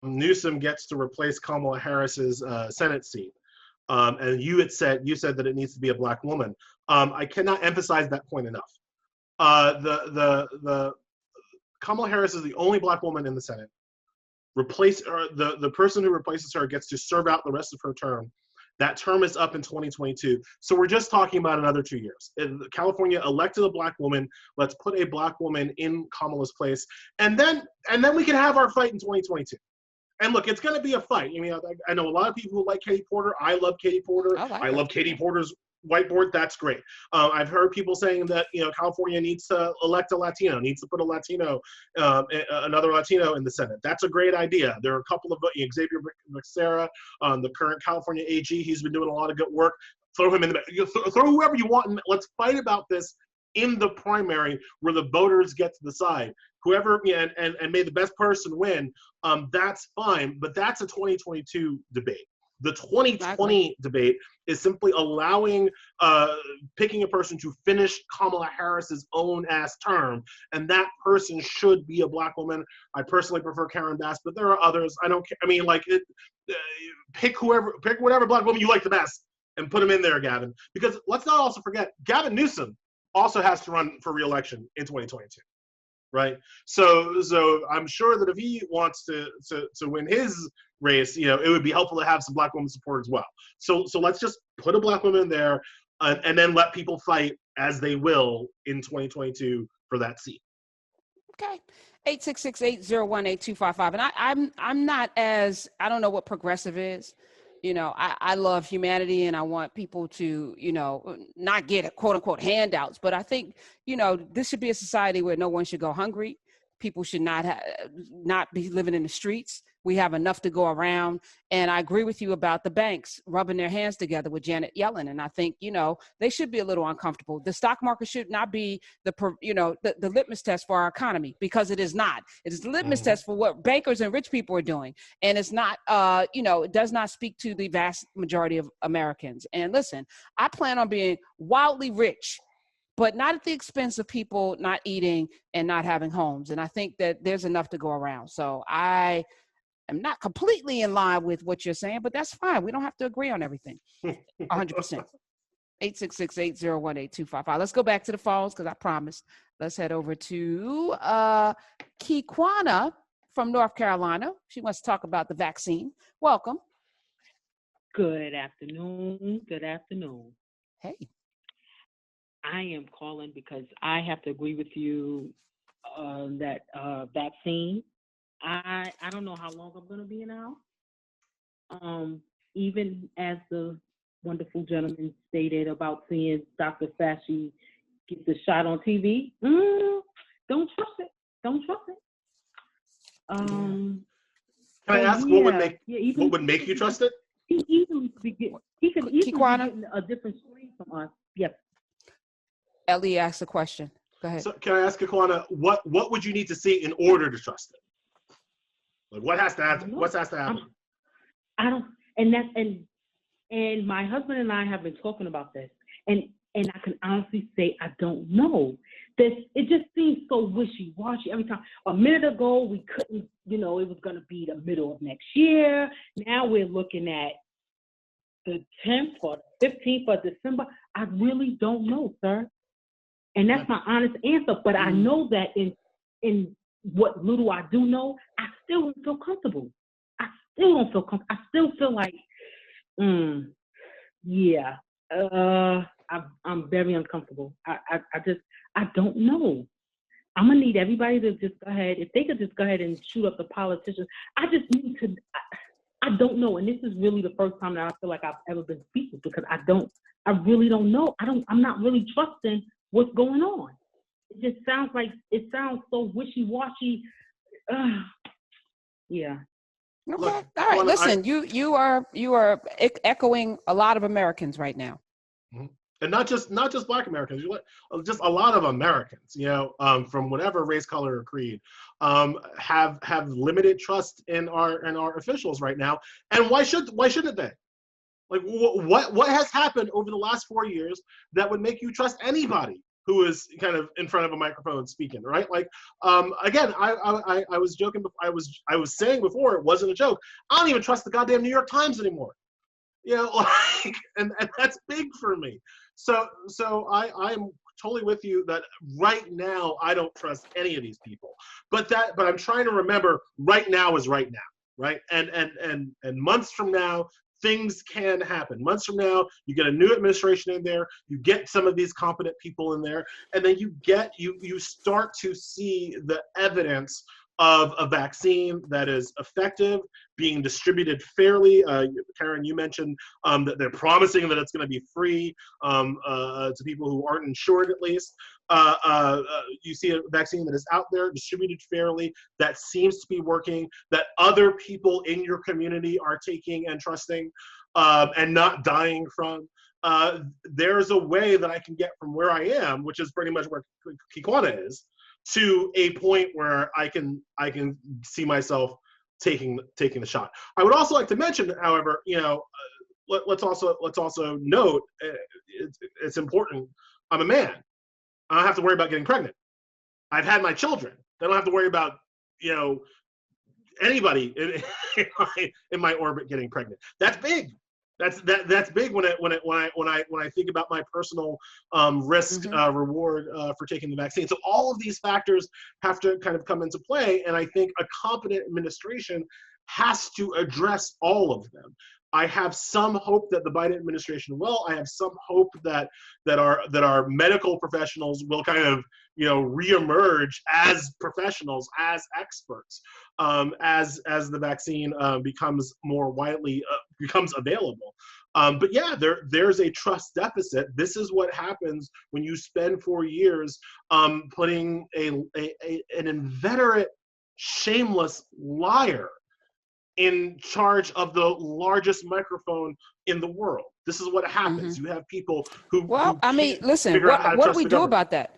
Newsom gets to replace Kamala Harris's Senate seat. And you said that it needs to be a black woman. I cannot emphasize that point enough. The Kamala Harris is the only black woman in the Senate. The person who replaces her gets to serve out the rest of her term. That term is up in 2022. So we're just talking about another 2 years. California elected a black woman. Let's put a black woman in Kamala's place. And then we can have our fight in 2022. And look, it's going to be a fight. I mean, I know a lot of people who like Katie Porter. I love Katie Porter. I love Katie Porter's whiteboard. That's great. I've heard people saying that, California needs to elect a Latino, needs to put another Latino in the Senate. That's a great idea. There are a couple of, Xavier Becerra, the current California AG, he's been doing a lot of good work. Throw him in throw whoever you want, and let's fight about this in the primary where the voters get to decide. Whoever, and may the best person win, that's fine, but that's a 2022 debate. The 2020 debate is simply allowing, picking a person to finish Kamala Harris's own ass term, and that person should be a black woman. I personally prefer Karen Bass, but there are others. I don't care. I mean, pick whatever black woman you like the best and put them in there, Gavin. Because let's not also forget, Gavin Newsom also has to run for re-election in 2022. Right, so I'm sure that if he wants to win his race, it would be helpful to have some black women support as well. So let's just put a black woman there, and then let people fight as they will in 2022 for that seat. Okay, 866-801-8255, and I'm not as, I don't know what progressive is. I love humanity, and I want people to, not get quote unquote handouts. But I think, this should be a society where no one should go hungry. People should not be living in the streets. We have enough to go around. And I agree with you about the banks rubbing their hands together with Janet Yellen. And I think, they should be a little uncomfortable. The stock market should not be the litmus test for our economy, because it is not. It is the litmus test for what bankers and rich people are doing. And it's not, it does not speak to the vast majority of Americans. And listen, I plan on being wildly rich, but not at the expense of people not eating and not having homes. And I think that there's enough to go around. So I am not completely in line with what you're saying, but that's fine. We don't have to agree on everything. 100%. 866-801-8255. Let's go back to the phones, because I promised. Let's head over to Kikwana from North Carolina. She wants to talk about the vaccine. Welcome. Good afternoon. Good afternoon. Hey. I am calling because I have to agree with you that vaccine. I don't know how long I'm going to be in the house. Even as the wonderful gentleman stated about seeing Dr. Fauci get the shot on TV, don't trust it. Don't trust it. Can I ask what would make you trust it? He could easily be getting a different strain from us. Yes. Elie asked a question. Go ahead. So can I ask Kikwana, what would you need to see in order to trust it? Like, what has to happen? What has to happen? I don't, and my husband and I have been talking about this, and I can honestly say I don't know. It just seems so wishy-washy every time. A minute ago we couldn't, it was going to be the middle of next year. Now we're looking at the 10th or 15th of December. I really don't know, sir. And that's my honest answer. But I know that in what little I do know, I still don't feel comfortable. I still feel like, I'm very uncomfortable. I don't know. I'm gonna need everybody to just go ahead. If they could just go ahead and shoot up the politicians. I just need to. I don't know, and this is really the first time that I feel like I've ever been speaking, because I really don't know. I'm not really trusting what's going on. It just sounds so wishy-washy. Yeah. Okay. All right. Listen, you are echoing a lot of Americans right now. And not just Black Americans, just a lot of Americans, from whatever race, color, or creed, have limited trust in our officials right now. And why shouldn't they? Like, what has happened over the last 4 years that would make you trust anybody who is kind of in front of a microphone speaking, right? Like, again, I was joking, I was saying before, it wasn't a joke. I don't even trust the goddamn New York Times anymore. You know, like, and that's big for me. So I'm totally with you that right now I don't trust any of these people. But I'm trying to remember right now is right now, right? And months from now, things can happen. Months from now, you get a new administration in there, you get some of these competent people in there, and then you start to see the evidence of a vaccine that is effective, being distributed fairly. Karen, you mentioned that they're promising that it's going to be free to people who aren't insured, at least. You see a vaccine that is out there, distributed fairly, that seems to be working, that other people in your community are taking and trusting and not dying from. There's a way that I can get from where I am, which is pretty much where Kikwana is, to a point where I can see myself taking the shot. I would also like to mention, however, you know, let's also note it's important. I'm a man. I don't have to worry about getting pregnant. I've had my children. I don't have to worry about, you know, anybody in my orbit getting pregnant. That's big. That's big when I think about my personal risk reward for taking the vaccine. So all of these factors have to kind of come into play, and I think a competent administration has to address all of them. I have some hope that the Biden administration will. I have some hope that our medical professionals will kind of, you know, reemerge as professionals, as experts, as the vaccine becomes more widely becomes available. But yeah, there's a trust deficit. This is what happens when you spend 4 years putting an inveterate, shameless liar in charge of the largest microphone in the world. This is what happens. You have people who. Well, I mean, listen, what do we do about that?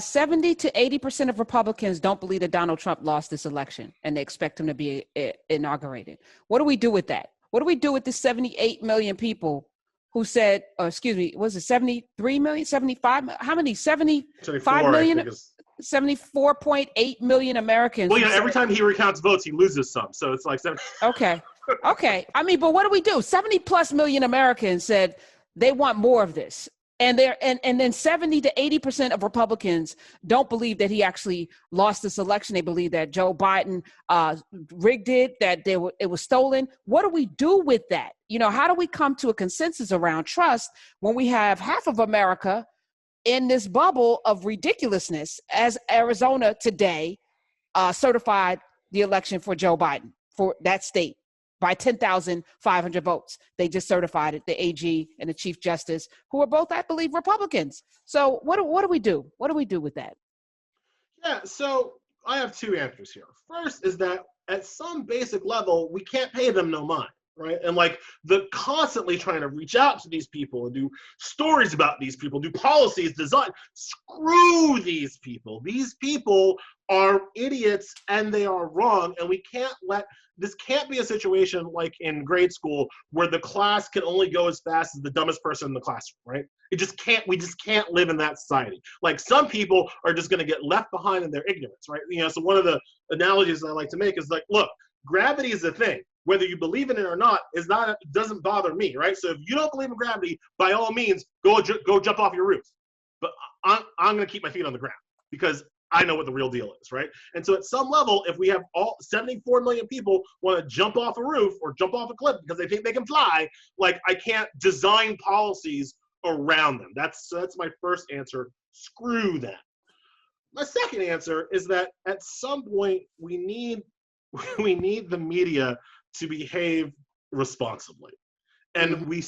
70 to 80% of Republicans don't believe that Donald Trump lost this election, and they expect him to be inaugurated. What do we do with that? What do we do with the 78 million people who said, was it 73 million, 75? How many? 75 million? 74.8 million Americans. Well, you know, every time he recounts votes, he loses some. So it's like 70. Okay. I mean, but what do we do? 70 plus million Americans said they want more of this. And then 70 to 80% of Republicans don't believe that he actually lost this election. They believe that Joe Biden rigged it, that it was stolen. What do we do with that? You know, how do we come to a consensus around trust when we have half of America in this bubble of ridiculousness, as Arizona today certified the election for Joe Biden for that state by 10,500 votes. They just certified it, the AG and the Chief Justice, who are both, I believe, Republicans. So what do we do? What do we do with that? Yeah, so I have two answers here. First is that at some basic level, we can't pay them no mind, right? And like the constantly trying to reach out to these people and do stories about these people, do policies, design, screw these people. These people are idiots and they are wrong, and we can't this can't be a situation like in grade school where the class can only go as fast as the dumbest person in the classroom, right? We just can't live in that society. Like some people are just going to get left behind in their ignorance, right? You know, so one of the analogies I like to make is like, look, gravity is a thing. Whether you believe in it or not doesn't bother me, right? So if you don't believe in gravity, by all means, go jump off your roof. But I'm going to keep my feet on the ground because I know what the real deal is, right? And so at some level, if we have all 74 million people want to jump off a roof or jump off a cliff because they think they can fly, like I can't design policies around them. That's my first answer. Screw that. My second answer is that at some point we need the media to behave responsibly. And I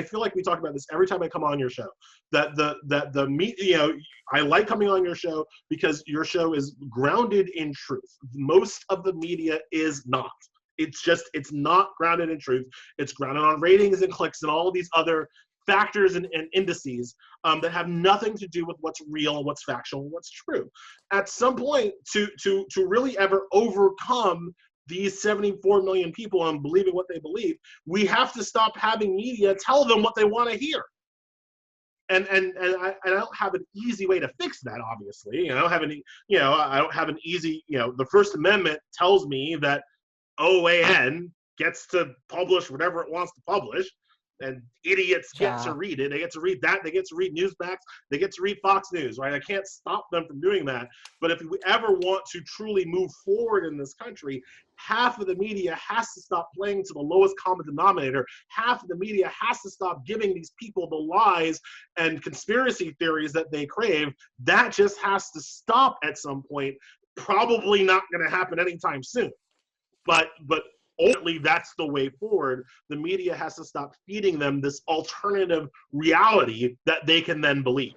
feel like we talk about this every time I come on your show, that the media, you know, I like coming on your show because your show is grounded in truth. Most of the media is not. It's not grounded in truth. It's grounded on ratings and clicks and all of these other factors and indices that have nothing to do with what's real and what's factual and what's true. At some point, to really ever overcome these 74 million people and believing what they believe, we have to stop having media tell them what they want to hear. I don't have an easy way to fix that, obviously. I don't have any, I don't have an easy, the First Amendment tells me that OAN gets to publish whatever it wants to publish, and idiots get to read it. They get to read that. They get to read Newsmax. They get to read Fox News, right? I can't stop them from doing that. But if we ever want to truly move forward in this country, half of the media has to stop playing to the lowest common denominator. Half of the media has to stop giving these people the lies and conspiracy theories that they crave. That just has to stop at some point. Probably not going to happen anytime soon. But ultimately, that's the way forward. The media has to stop feeding them this alternative reality that they can then believe.